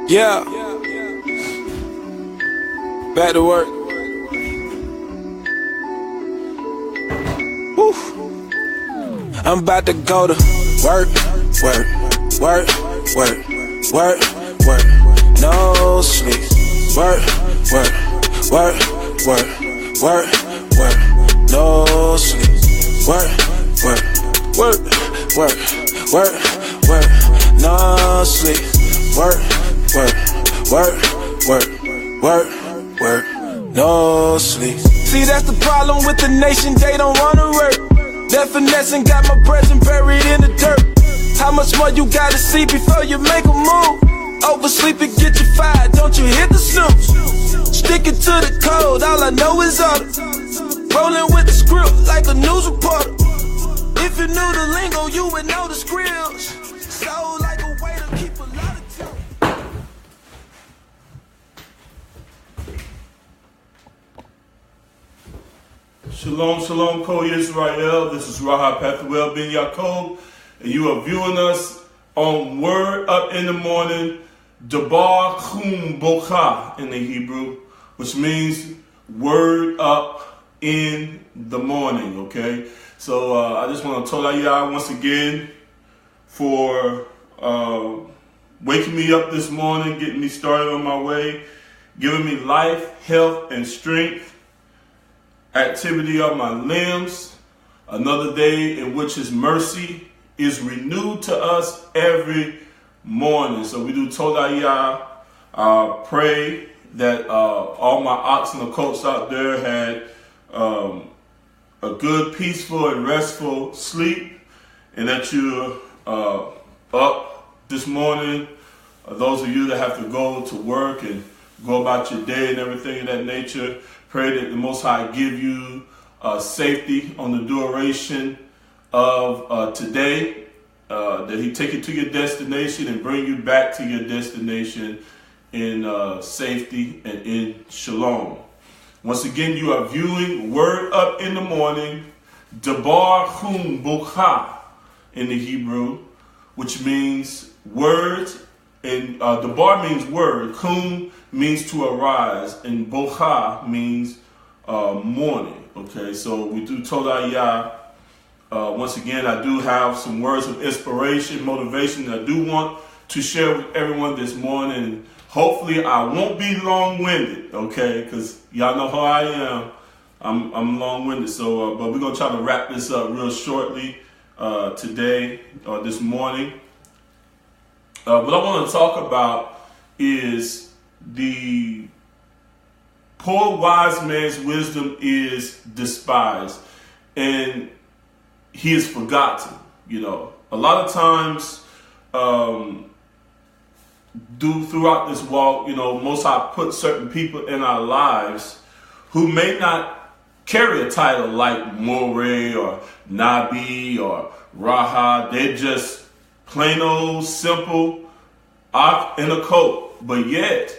Yeah, back to work. Woo. I'm about to go to work, work, work, work, work, work. No sleep. Work, work, work, work, work, work. No sleep. Work, work, work, work, work, work. No sleep. Work, work, work, work, work, work. No sleep. See, that's the problem with the nation, they don't wanna work. That finessing got my present buried in the dirt. How much more you gotta see before you make a move? Oversleep and get you fired, don't you hit the snooze. Sticking to the code, all I know is order. Rolling with the script like a news reporter. If you knew the lingo, you would know the skills. Soul like a way to keep a lot of time. Shalom, shalom, Ko Israel. This is Raha Pethuel Ben Yaakov, and you are viewing us on Word Up in the Morning, Dabar, koom, boker in the Hebrew, which means Word Up in the Morning, okay? So I just want to tell y'all once again for waking me up this morning, getting me started on my way, giving me life, health, and strength, activity of my limbs, another day in which His mercy is renewed to us every morning. So we do Todayah, pray that all my oxen and colts out there had a good, peaceful, and restful sleep, and that you're up this morning. Those of you that have to go to work and go about your day and everything of that nature, pray that the Most High give you safety on the duration of today, that He take you to your destination and bring you back to your destination in safety and in shalom. Once again, you are viewing Word Up in the Morning, Dabar, koom, boker in the Hebrew, which means words, and Dabar means word, koom means to arise, and boker means morning. Okay, so we do Todayah. Once again, I do have some words of inspiration, motivation that I do want to share with everyone this morning. Hopefully, I won't be long-winded, okay? Because y'all know how I am. I'm long-winded, so but we're gonna try to wrap this up real shortly today or this morning. What I want to talk about is the poor wise man's wisdom is despised, and he is forgotten. You know, a lot of times, throughout this walk, you know, Most High put certain people in our lives who may not carry a title like More or Nabi or Raha. They're just plain old simple ox in a coat, but yet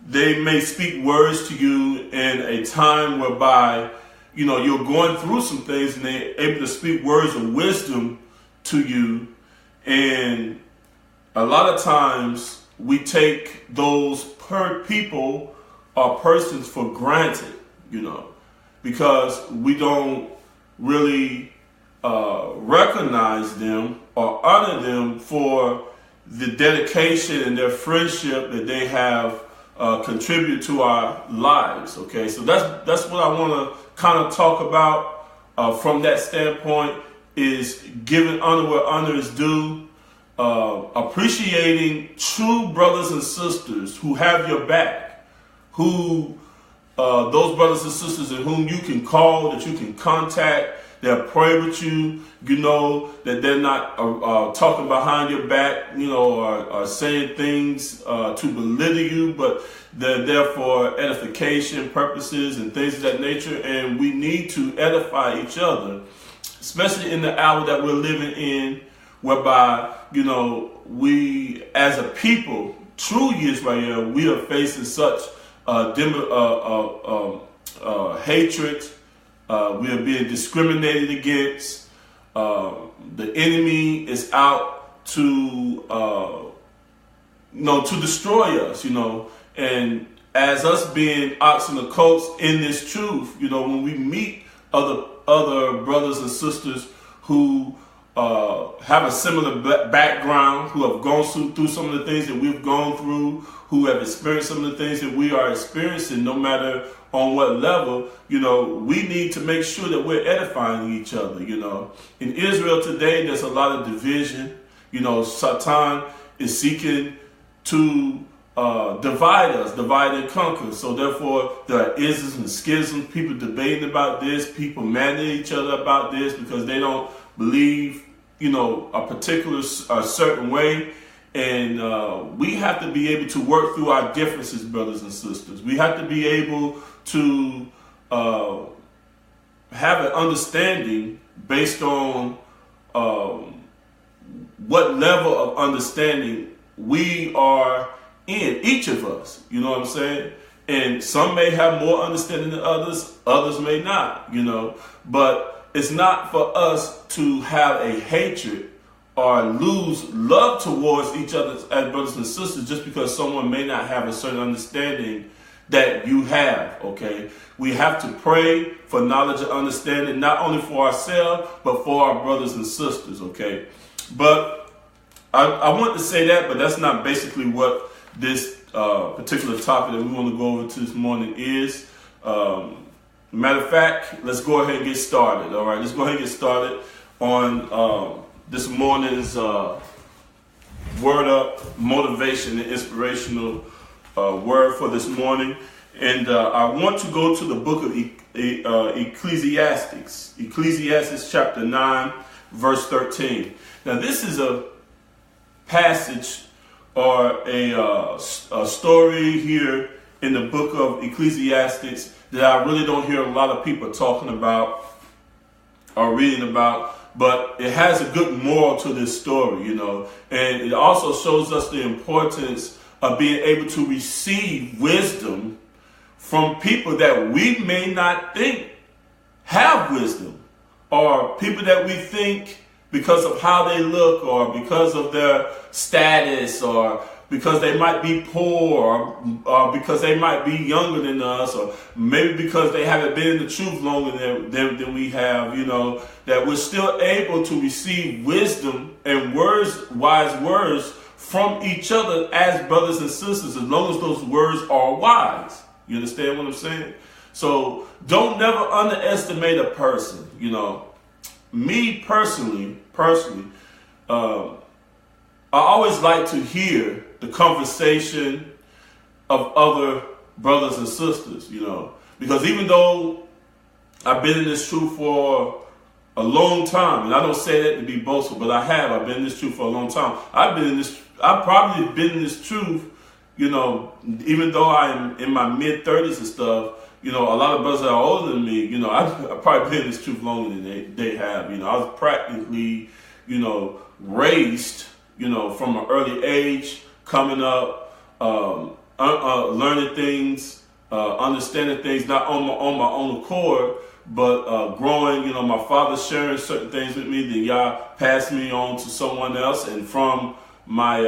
they may speak words to you in a time whereby, you know, you're going through some things, and they're able to speak words of wisdom to you. And a lot of times we take those people or persons for granted, you know, because we don't really recognize them or honor them for the dedication and their friendship that they have contributed to our lives. Okay, so that's what I want to kind of talk about from that standpoint, is giving honor where honor is due, appreciating true brothers and sisters who have your back, who those brothers and sisters in whom you can call, that you can contact. They'll pray with you. You know that they're not talking behind your back, you know, or saying things to belittle you, but they're there for edification purposes and things of that nature. And we need to edify each other, especially in the hour that we're living in, whereby, you know, we as a people, true Israel, we are facing such hatred. We are being discriminated against. The enemy is out to, to destroy us, and as us being oxen and colts in this truth, when we meet other brothers and sisters who have a similar background, who have gone through some of the things that we've gone through, who have experienced some of the things that we are experiencing, no matter on what level, we need to make sure that we're edifying each other. In Israel today, there's a lot of division. Satan is seeking to divide us, divide and conquer. So therefore, there are isms and schisms, people debating about this, people mad at each other about this because they don't believe, a particular, a certain way. And we have to be able to work through our differences, brothers and sisters. We have to be able to have an understanding based on what level of understanding we are in, each of us. You know what I'm saying? And some may have more understanding than others may not, but it's not for us to have a hatred or lose love towards each other as brothers and sisters just because someone may not have a certain understanding that you have, okay? We have to pray for knowledge and understanding, not only for ourselves, but for our brothers and sisters, okay? But I want to say that, but that's not basically what this particular topic that we want to go over to this morning is. Matter of fact, let's go ahead and get started, all right? Let's go ahead and get started on this morning's Word Up Motivation and Inspirational Word for this morning. And I want to go to the book of Ecclesiastes. Ecclesiastes chapter 9, verse 13. Now this is a passage or a story here in the book of Ecclesiastes that I really don't hear a lot of people talking about or reading about, but it has a good moral to this story, and it also shows us the importance of being able to receive wisdom from people that we may not think have wisdom, or people that we think because of how they look, or because of their status, or because they might be poor, or because they might be younger than us, or maybe because they haven't been in the truth longer than we have, that we're still able to receive wisdom and wise words from each other as brothers and sisters, as long as those words are wise. You understand what I'm saying? So don't never underestimate a person. Me personally, I always like to hear the conversation of other brothers and sisters, because even though I've been in this truth for a long time, and I don't say that to be boastful, but I've been in this truth for a long time. I've probably been in this truth, even though I'm in my mid-30s and stuff, a lot of brothers that are older than me, I've probably been in this truth longer than they have. I was practically, raised, from an early age, coming up, learning things, understanding things, not on my own accord, but growing, my father sharing certain things with me, then y'all passed me on to someone else, and from my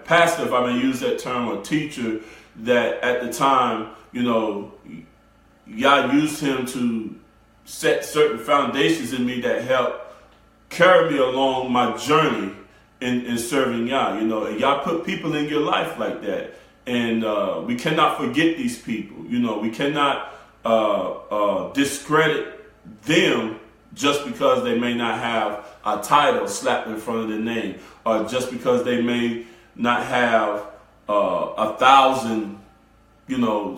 pastor, if I may use that term, or teacher, that at the time, y'all used him to set certain foundations in me that helped carry me along my journey in serving y'all, and y'all put people in your life like that. And we cannot forget these people, we cannot discredit them just because they may not have a title slapped in front of their name, or just because they may not have 1,000,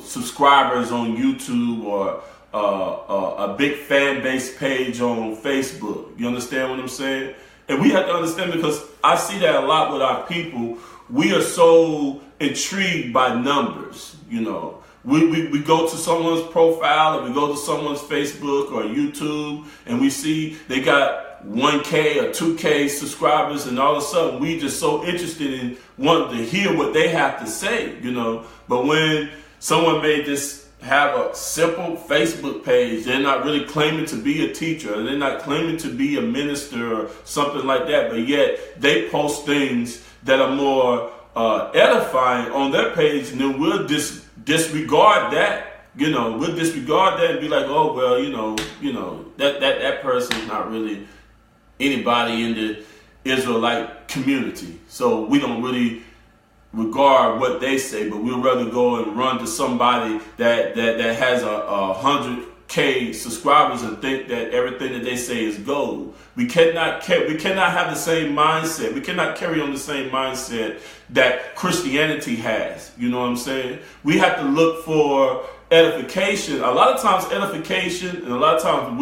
subscribers on YouTube, or a big fan base page on Facebook. You understand what I'm saying? And we have to understand, because I see that a lot with our people. We are so intrigued by numbers, We go to someone's profile, or we go to someone's Facebook or YouTube, and we see they got 1K or 2K subscribers, and all of a sudden we just so interested in wanting to hear what they have to say, But when someone may just have a simple Facebook page. They're not really claiming to be a teacher. They're not claiming to be a minister or something like that. But yet they post things that are more edifying on their page, and then we'll disregard that. We'll disregard that and be like, oh well, that person's not really anybody in the Israelite community, so we don't really regard what they say, but we'd rather go and run to somebody that has 100K subscribers and think that everything that they say is gold. We cannot have the same mindset. We cannot carry on the same mindset that Christianity has. You know what I'm saying? We have to look for edification. A lot of times edification and a lot of times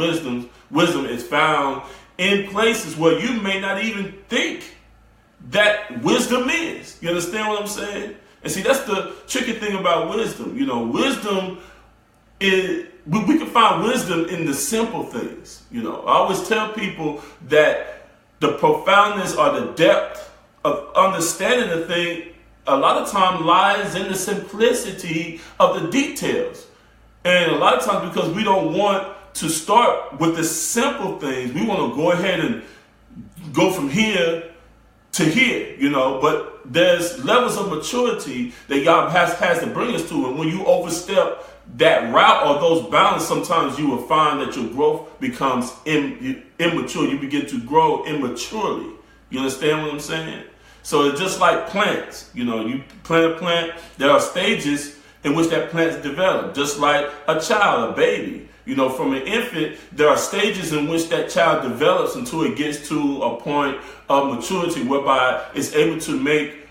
wisdom is found in places where you may not even think that wisdom is. You understand what I'm saying? And see, that's the tricky thing about wisdom. Wisdom is, we can find wisdom in the simple things. I always tell people that the profoundness or the depth of understanding a thing a lot of time lies in the simplicity of the details. And a lot of times, because we don't want to start with the simple things, we want to go ahead and go from here to here, but there's levels of maturity that God has to bring us to. And when you overstep that route or those bounds, sometimes you will find that your growth becomes immature. You begin to grow immaturely. You understand what I'm saying? So it's just like plants. You plant a plant, there are stages in which that plant develops, just like a child, a baby. From an infant, there are stages in which that child develops until it gets to a point of maturity whereby it's able to make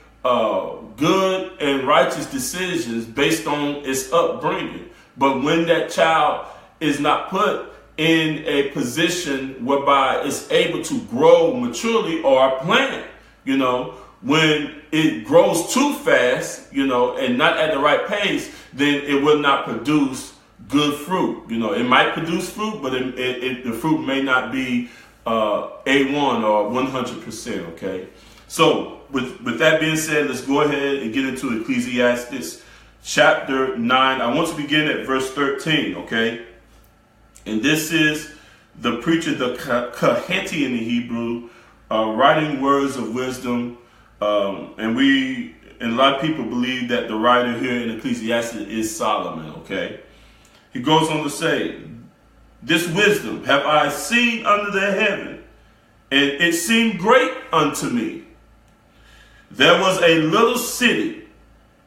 good and righteous decisions based on its upbringing. But when that child is not put in a position whereby it's able to grow maturely, or a plant, when it grows too fast, and not at the right pace, then it will not produce good fruit. It might produce fruit, but the fruit may not be A1 or 100%. Okay. So with that being said, let's go ahead and get into Ecclesiastes chapter 9. I want to begin at verse 13. Okay. And this is the preacher, the Kaheti in the Hebrew, writing words of wisdom. And a lot of people believe that the writer here in Ecclesiastes is Solomon. Okay. He goes on to say, this wisdom have I seen under the heaven, and it seemed great unto me. There was a little city,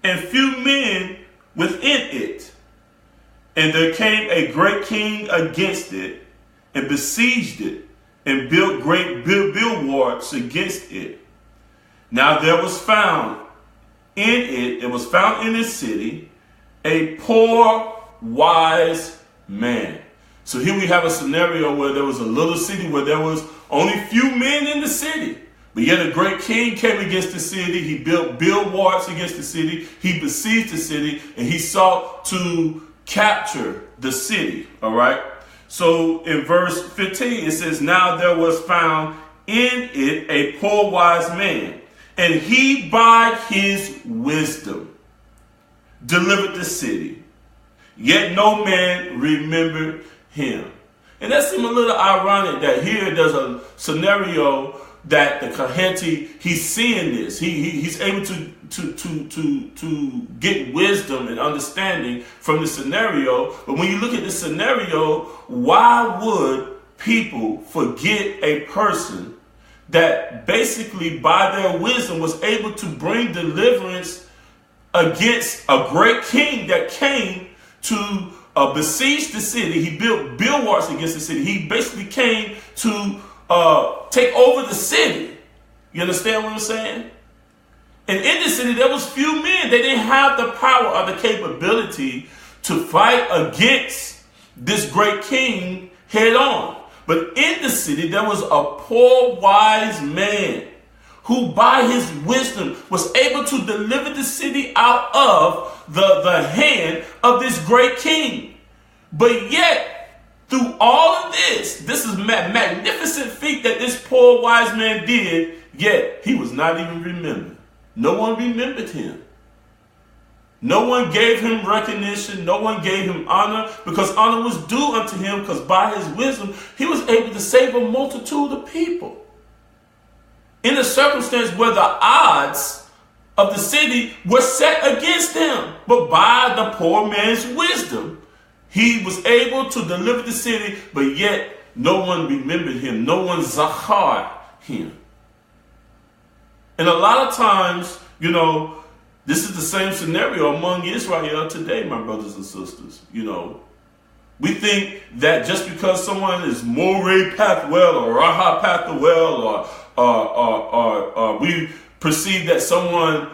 and few men within it. And there came a great king against it, and besieged it, and built great bulwarks against it. Now there was found in this city, a poor wise man. So here we have a scenario where there was a little city where there was only few men in the city, but yet a great king came against the city. He built bulwarks against the city. He besieged the city, and he sought to capture the city. All right. So in verse 15 it says, now there was found in it a poor wise man, and he by his wisdom delivered the city. Yet no man remembered him. And that seems a little ironic that here there's a scenario that the Kaheti, he's seeing this. He's able to get wisdom and understanding from the scenario. But when you look at the scenario, why would people forget a person that basically by their wisdom was able to bring deliverance against a great king that came to besiege the city? He built bulwarks against the city. He basically came to take over the city. You understand what I'm saying? And in the city, there was few men. They didn't have the power or the capability to fight against this great king head on. But in the city, there was a poor wise man who by his wisdom was able to deliver the city out of the hand of this great king. But yet, through all of this is magnificent feat that this poor wise man did, yet he was not even remembered. No one remembered him. No one gave him recognition. No one gave him honor, because honor was due unto him, because by his wisdom, he was able to save a multitude of people. In a circumstance where the odds of the city were set against him. But by the poor man's wisdom, he was able to deliver the city, but yet no one remembered him. No one zachar him. And a lot of times, this is the same scenario among Israel today, my brothers and sisters. We think that just because someone is Moreh Pathwell or Raha Pathwell, or we perceive that someone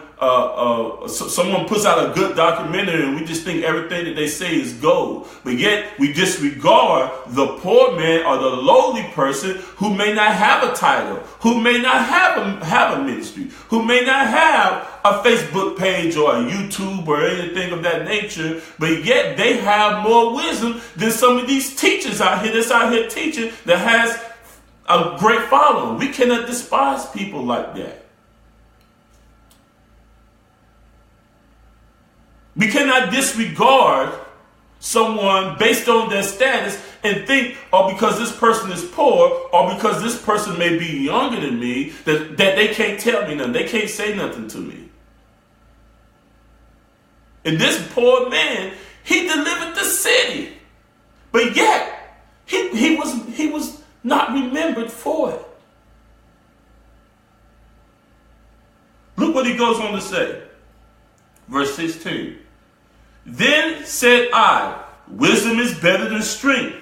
puts out a good documentary and we just think everything that they say is gold. But yet we disregard the poor man or the lowly person who may not have a title, who may not have a ministry, who may not have a Facebook page or a YouTube or anything of that nature, but yet they have more wisdom than some of these teachers out here that's out here teaching that has a great following. We cannot despise people like that. We cannot disregard someone based on their status and think, because this person is poor, or because this person may be younger than me, that they can't tell me nothing. They can't say nothing to me. And this poor man, he delivered the city. But yet, he was not remembered for it. Look what he goes on to say. Verse 16. Then said I, wisdom is better than strength.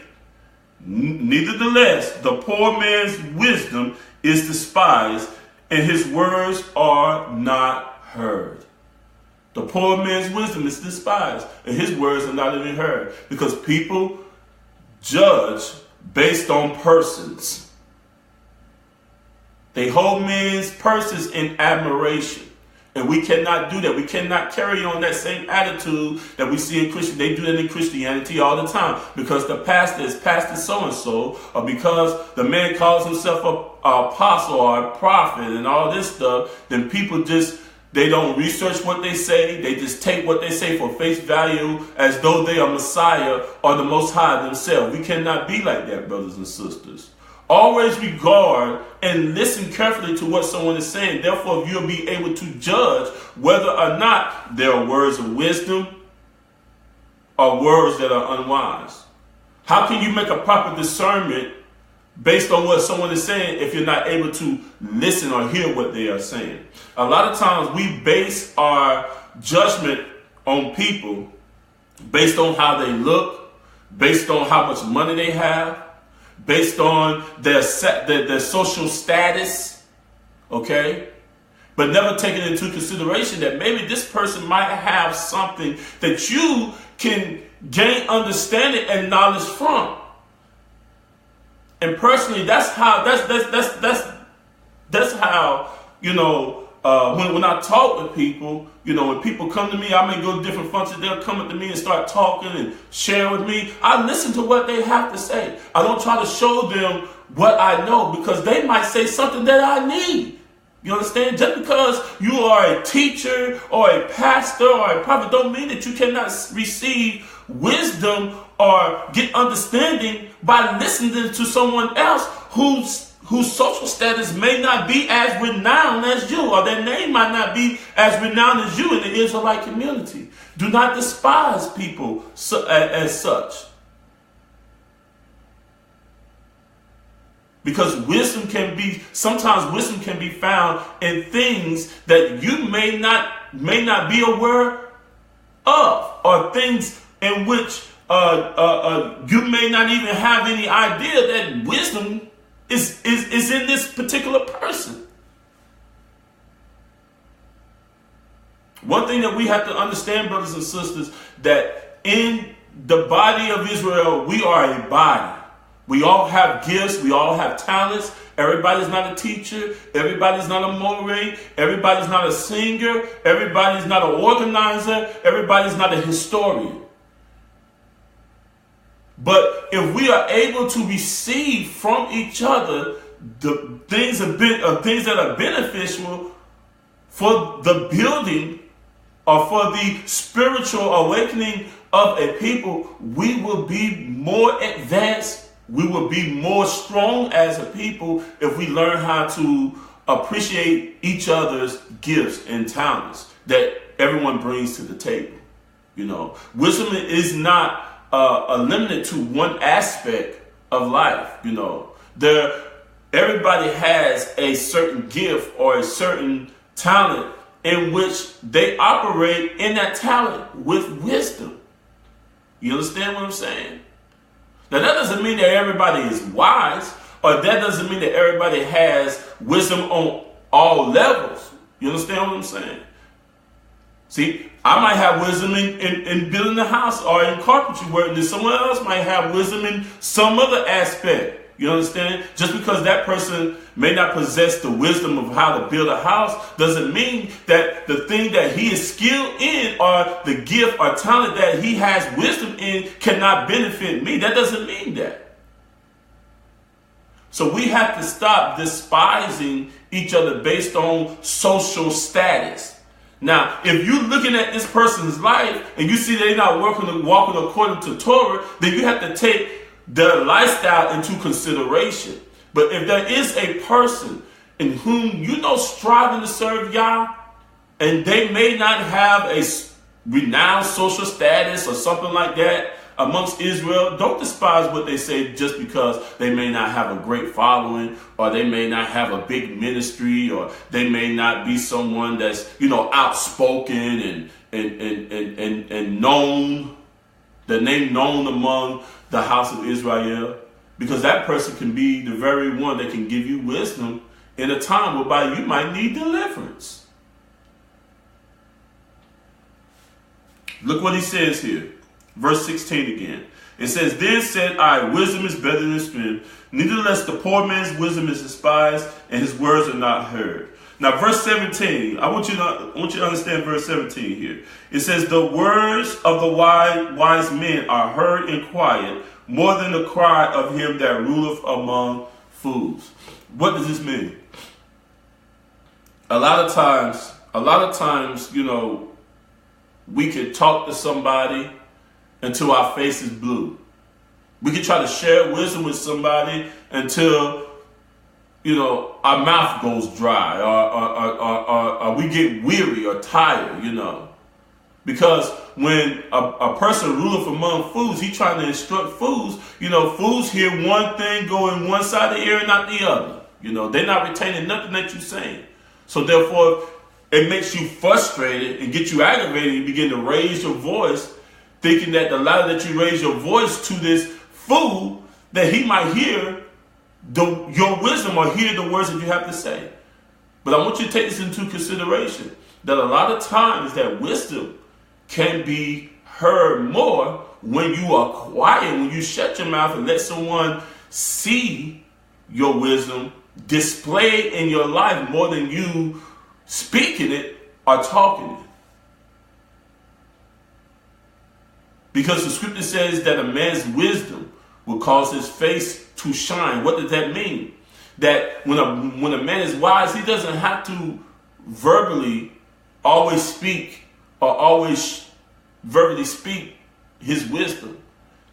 Nevertheless, the poor man's wisdom is despised, and his words are not heard. The poor man's wisdom is despised, and his words are not even heard. Because people judge based on persons. They hold men's persons in admiration. And we cannot do that. We cannot carry on that same attitude that we see in Christian. They do that in Christianity all the time. Because the pastor is pastor so-and-so, or because the man calls himself an apostle or a prophet and all this stuff, then people they don't research what they say. They just take what they say for face value as though they are Messiah or the Most High themselves. We cannot be like that, brothers and sisters. Always regard and listen carefully to what someone is saying. Therefore, you'll be able to judge whether or not there are words of wisdom or words that are unwise. How can you make a proper discernment based on what someone is saying if you're not able to listen or hear what they are saying? A lot of times we base our judgment on people based on how they look, based on how much money they have, based on their social status, okay? But never taking into consideration that maybe this person might have something that you can gain understanding and knowledge from. And personally, that's how when I talk with people, when people come to me, I may go to different functions, they'll come up to me and start talking and share with me. I listen to what they have to say. I don't try to show them what I know, because they might say something that I need. You understand? Just because you are a teacher or a pastor or a prophet don't mean that you cannot receive wisdom or get understanding by listening to someone else whose social status may not be as renowned as you, or their name might not be as renowned as you in the Israelite community. Do not despise people as such. Because sometimes wisdom can be found in things that you may not be aware of, or things in which you may not even have any idea that wisdom is in this particular person. One thing that we have to understand, brothers and sisters, that in the body of Israel, we are a body. We all have gifts. We all have talents. Everybody's not a teacher. Everybody's not a moreh. Everybody's not a singer. Everybody's not an organizer. Everybody's not a historian. But if we are able to receive from each other the things that are beneficial for the building or for the spiritual awakening of a people, we will be more advanced. We will be more strong as a people if we learn how to appreciate each other's gifts and talents that everyone brings to the table. Wisdom is not limited to one aspect of life. Everybody has a certain gift or a certain talent in which they operate in that talent with wisdom. You understand what I'm saying? Now, that doesn't mean that everybody is wise, or that doesn't mean that everybody has wisdom on all levels. You understand what I'm saying? See, I might have wisdom in building a house or in carpentry work, and then someone else might have wisdom in some other aspect. You understand? Just because that person may not possess the wisdom of how to build a house doesn't mean that the thing that he is skilled in or the gift or talent that he has wisdom in cannot benefit me. That doesn't mean that. So we have to stop despising each other based on social status. Now, if you're looking at this person's life and you see they're not walking according to Torah, then you have to take their lifestyle into consideration. But if there is a person in whom striving to serve Yah, and they may not have a renowned social status or something like that amongst Israel, don't despise what they say just because they may not have a great following, or they may not have a big ministry, or they may not be someone that's outspoken and known, the name known among the house of Israel, because that person can be the very one that can give you wisdom in a time whereby you might need deliverance. Look what he says here. Verse 16 again. It says, "Then said I, wisdom is better than strength. Nevertheless, the poor man's wisdom is despised, and his words are not heard." Now, verse 17. I want you to understand verse 17 here. It says, "The words of the wise men are heard in quiet, more than the cry of him that ruleth among fools." What does this mean? A lot of times, we could talk to somebody until our face is blue. We could try to share wisdom with somebody until, our mouth goes dry, or we get weary or tired, Because when a person ruleth among fools, he's trying to instruct fools. Fools hear one thing go in one side of the ear and not the other. They're not retaining nothing that you're saying. So therefore, it makes you frustrated and get you aggravated. You begin to raise your voice, thinking that the louder that you raise your voice to this fool, that he might hear your wisdom or hear the words that you have to say. But I want you to take this into consideration, that a lot of times that wisdom can be heard more when you are quiet, when you shut your mouth and let someone see your wisdom displayed in your life more than you speaking it or talking it. Because the scripture says that a man's wisdom will cause his face to shine. What does that mean? That when a man is wise, he doesn't have to verbally always speak or always verbally speak his wisdom.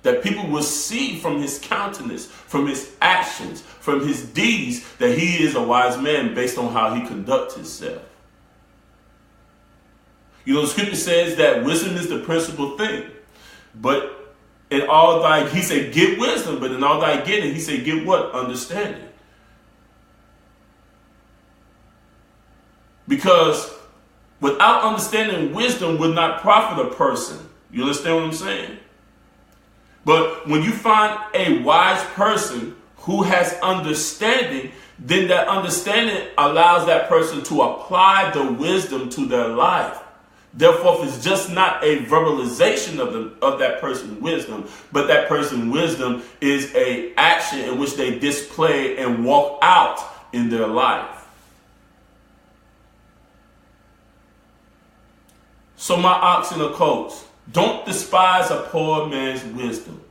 That people will see from his countenance, from his actions, from his deeds, that he is a wise man based on how he conducts himself. The scripture says that wisdom is the principal thing. But in all thy, he said, get wisdom, but in all thy getting, he said, get what? Understanding. Because without understanding, wisdom would not profit a person. You understand what I'm saying? But when you find a wise person who has understanding, then that understanding allows that person to apply the wisdom to their life. Therefore, it's just not a verbalization of that person's wisdom, but that person's wisdom is an action in which they display and walk out in their life. So my ox and a coach, don't despise a poor man's wisdom.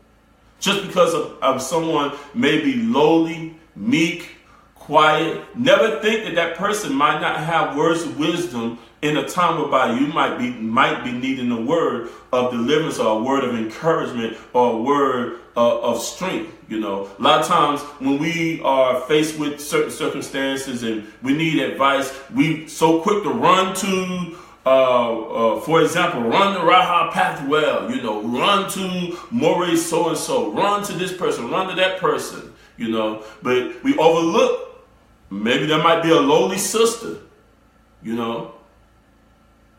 Just because of someone may be lowly, meek, quiet. Never think that that person might not have words of wisdom in a time whereby you might be needing a word of deliverance or a word of encouragement or a word of strength. A lot of times when we are faced with certain circumstances and we need advice, we so quick to run to, for example, run to Raha Pathwell, run to Moray so-and-so, run to this person, run to that person, but we overlook maybe there might be a lowly sister,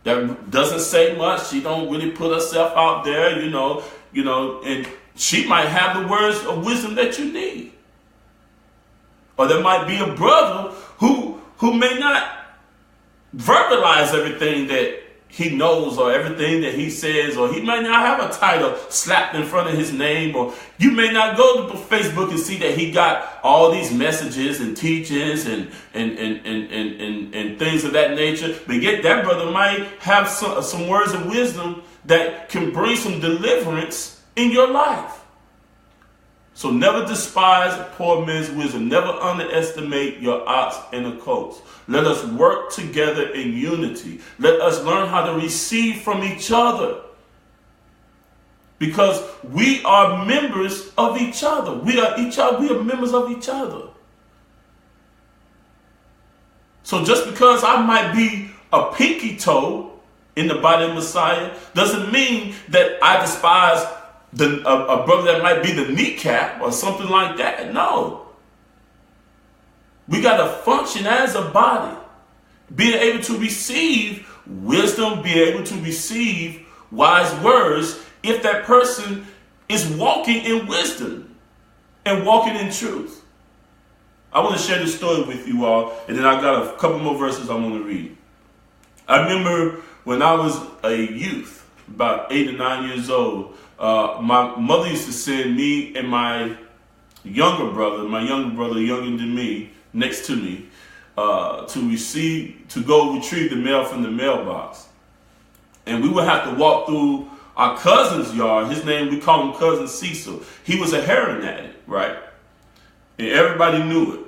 that doesn't say much. She don't really put herself out there, and she might have the words of wisdom that you need. Or there might be a brother who may not verbalize everything that he knows or everything that he says, or he might not have a title slapped in front of his name, or you may not go to Facebook and see that he got all these messages and teachings and things of that nature. But yet that brother might have some words of wisdom that can bring some deliverance in your life. So never despise poor men's wisdom. Never underestimate your aunts and occults. Let us work together in unity. Let us learn how to receive from each other. Because we are members of each other. We are members of each other. So just because I might be a pinky toe in the body of Messiah doesn't mean that I despise a brother that might be the kneecap or something like that. No. We got to function as a body. Being able to receive wisdom, being able to receive wise words if that person is walking in wisdom and walking in truth. I want to share this story with you all, and then I got a couple more verses I want to read. I remember when I was a youth, about 8 or 9 years old, my mother used to send me and my younger brother, younger than me, next to me, to go retrieve the mail from the mailbox. And we would have to walk through our cousin's yard. His name, we call him Cousin Cecil. He was a heroin addict, right? And everybody knew it.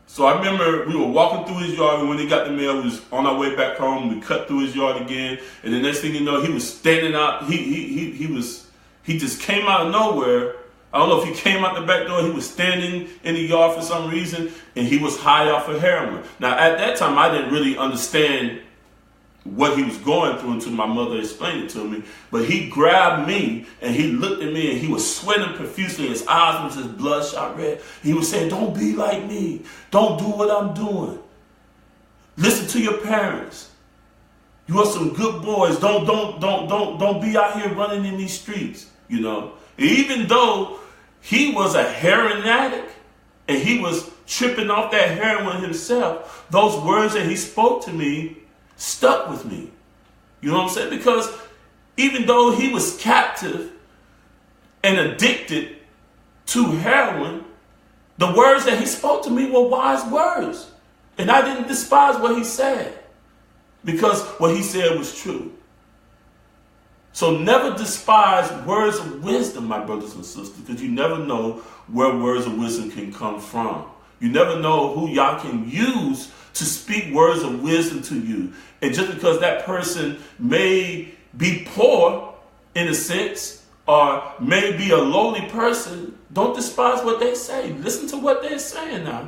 So I remember we were walking through his yard, and when he got the mail, we was on our way back home. We cut through his yard again, and the next thing you know, he was standing out. He just came out of nowhere. I don't know if he came out the back door. He was standing in the yard for some reason, and he was high off of heroin. Now, at that time, I didn't really understand what he was going through until my mother explained it to me. But he grabbed me, and he looked at me, and he was sweating profusely. His eyes was just bloodshot red. He was saying, "Don't be like me. Don't do what I'm doing. Listen to your parents. You are some good boys. Don't be out here running in these streets." Even though he was a heroin addict and he was tripping off that heroin himself, those words that he spoke to me stuck with me. You know what I'm saying? Because even though he was captive and addicted to heroin, the words that he spoke to me were wise words. And I didn't despise what he said, because what he said was true. So never despise words of wisdom, my brothers and sisters, because you never know where words of wisdom can come from. You never know who y'all can use to speak words of wisdom to you. And just because that person may be poor in a sense, or may be a lowly person, don't despise what they say. Listen to what they're saying now.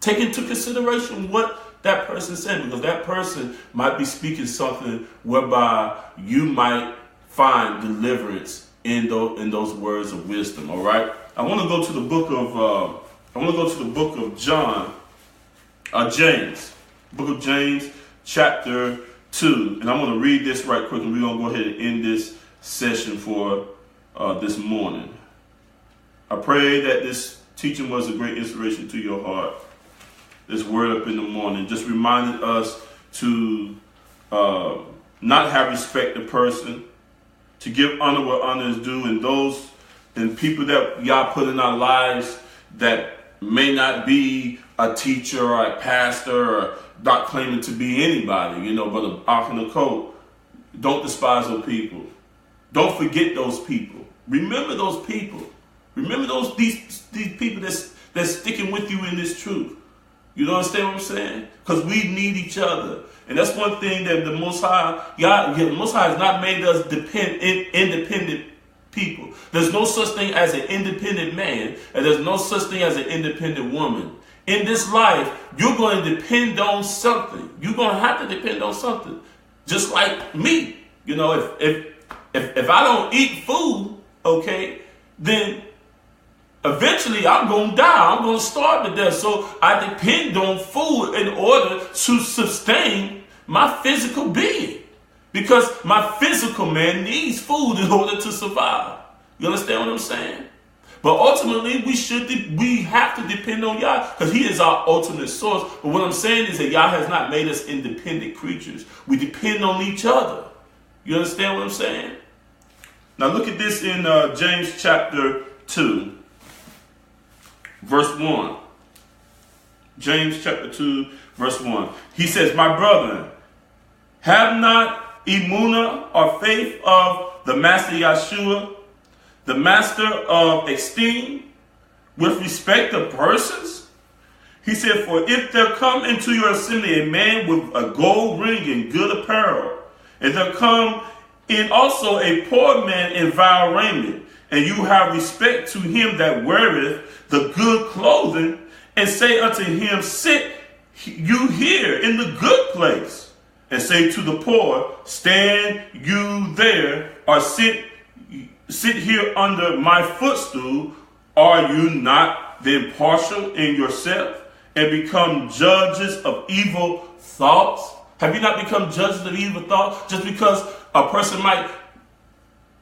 Take into consideration what that person's saying, because that person might be speaking something whereby you might find deliverance in those words of wisdom. All right. I want to go to the book of James, book of James, chapter 2, and I'm going to read this right quick, and we're going to go ahead and end this session for this morning. I pray that this teaching was a great inspiration to your heart. This word up in the morning just reminded us to not have respect to person, to give honor where honor is due, and people that y'all put in our lives that may not be a teacher or a pastor or not claiming to be anybody, but an ark and a coat. Don't despise those people. Don't forget those people. Remember those people. Remember these people that's sticking with you in this truth. You don't understand what I'm saying? Because we need each other. And that's one thing that the Most High, the Most High has not made us independent people. There's no such thing as an independent man, and there's no such thing as an independent woman. In this life, you're going to depend on something. You're going to have to depend on something. Just like me. You know, if I don't eat food, okay, then eventually I'm going to die. I'm going to starve to death. So I depend on food in order to sustain my physical being. Because my physical man needs food in order to survive. You understand what I'm saying? But ultimately, we have to depend on Yah because He is our ultimate source. But what I'm saying is that Yah has not made us independent creatures. We depend on each other. You understand what I'm saying? Now look at this in James chapter 2, verse 1. James chapter 2, verse 1. He says, "My brethren, have not emunah or faith of the Master Yeshua, the Master of esteem, with respect to persons." He said, "For if there come into your assembly a man with a gold ring and good apparel, and there come in also a poor man in vile raiment, and you have respect to him that weareth the good clothing, and say unto him, Sit you here in the good place, and say to the poor, Stand you there, or sit here under my footstool, are you not then partial in yourself, and become judges of evil thoughts?" Have you not become judges of evil thoughts? Just because a person might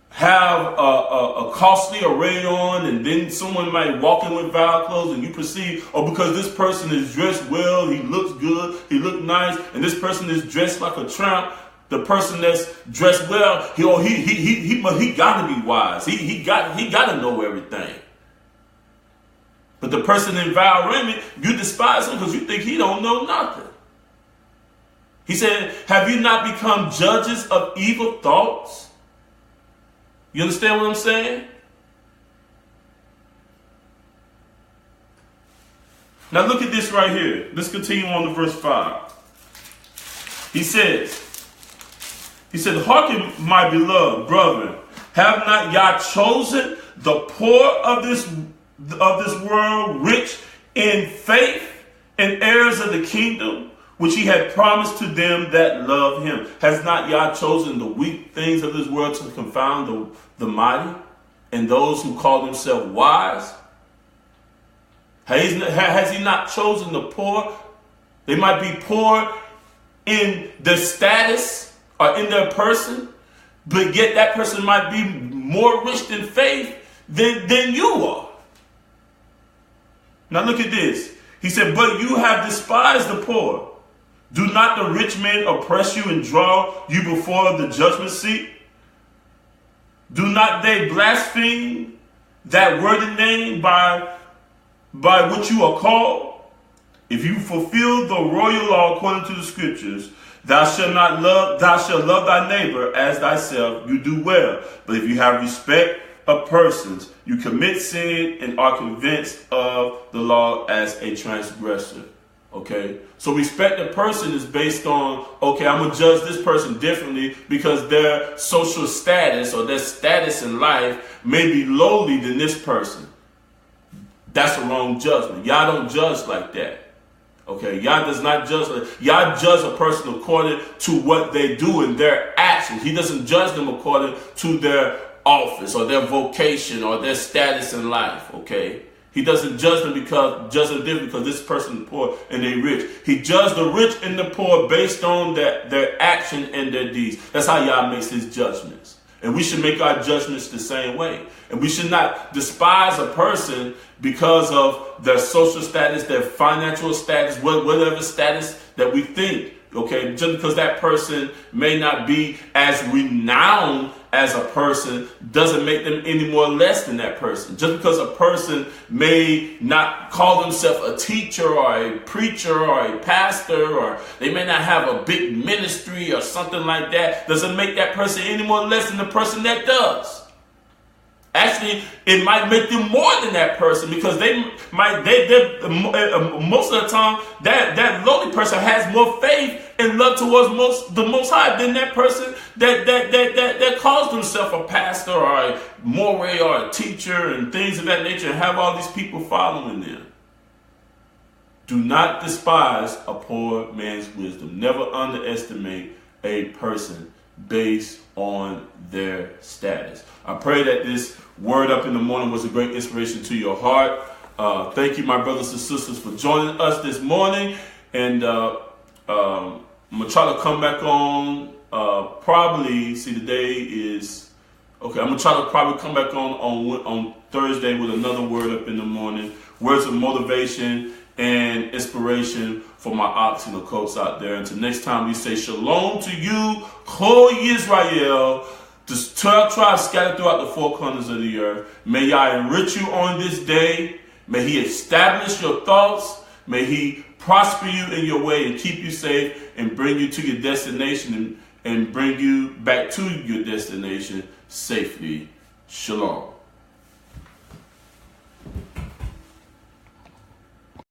have a costly array on, and then someone might walk in with vile clothes, and you perceive, oh, because this person is dressed well, he looks good, he looks nice, and this person is dressed like a tramp. The person that's dressed well, he got to be wise. He got to know everything. But the person in vile raiment, you despise him because you think he don't know nothing. He said, "Have you not become judges of evil thoughts?" You understand what I'm saying? Now look at this right here. Let's continue on to verse 5. He said, "Hearken, my beloved brethren, have not Yah chosen the poor of this world rich in faith and heirs of the kingdom, which He had promised to them that love Him? Has not Yah chosen the weak things of this world to confound the mighty, and those who call themselves wise? Has He not chosen the poor? They might be poor in their status or in their person, but yet that person might be more rich in faith than you are." Now look at this. He said, "But you have despised the poor. Do not the rich men oppress you and draw you before the judgment seat? Do not they blaspheme that worthy name by which you are called? If you fulfill the royal law according to the scriptures, thou shalt love thy neighbor as thyself, you do well. But if you have respect of persons, you commit sin and are convinced of the law as a transgressor." Okay, so respect of person is based on, okay, I'm going to judge this person differently because their social status or their status in life may be lowly than this person. That's a wrong judgment. Y'all don't judge like that. Okay, Yah does not judge. Yah judge a person according to what they do in their actions. He doesn't judge them according to their office or their vocation or their status in life. Okay, He doesn't judge them because this person is poor and they rich. He judged the rich and the poor based on their action and their deeds. That's how Yah makes His judgments. And we should make our judgments the same way. And we should not despise a person because of their social status, their financial status, whatever status that we think. Okay, just because that person may not be as renowned as a person doesn't make them any more less than that person. Just because a person may not call themselves a teacher or a preacher or a pastor, or they may not have a big ministry or something like that, doesn't make that person any more less than the person that does. Actually, it might make them more than that person, because most of the time that lowly person has more faith and love towards the Most High than that person that calls themselves a pastor or a moray or a teacher and things of that nature and have all these people following them. Do not despise a poor man's wisdom. Never underestimate a person based on their status. I pray that this word up in the morning was a great inspiration to your heart. Thank you, my brothers and sisters, for joining us this morning. And I'm going to try to come back on probably, today is, okay, I'm going to try to probably come back on Thursday with another word up in the morning. Words of motivation and inspiration for my ox and the coats out there. Until next time, we say shalom to you, Kol Yisrael, the 12 tribes scattered throughout the four corners of the earth. May Yah enrich you on this day. May He establish your thoughts. May He prosper you in your way and keep you safe and bring you to your destination and bring you back to your destination safely. Shalom.